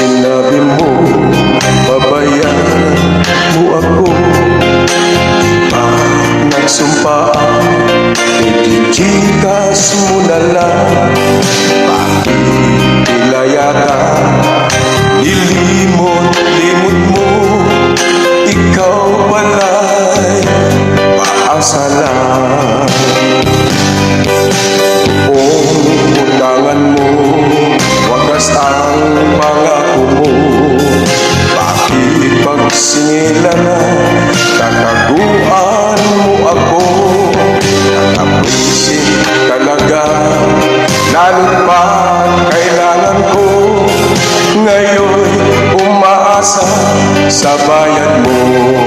sinabi mo, babayaran mo ako. Pag nagsumpa ako, itichikas mo na lang. Bakit pilayata, nilimot-limot mo, ikaw pala'y paasa lang. Kung utangan mo, wagas ang pangako mo. Bakit pagsingilan na, tataguan mo ako? Natapusin talaga, lalo't pa kailangan ko. Ngayon umaasa sa bayad mo.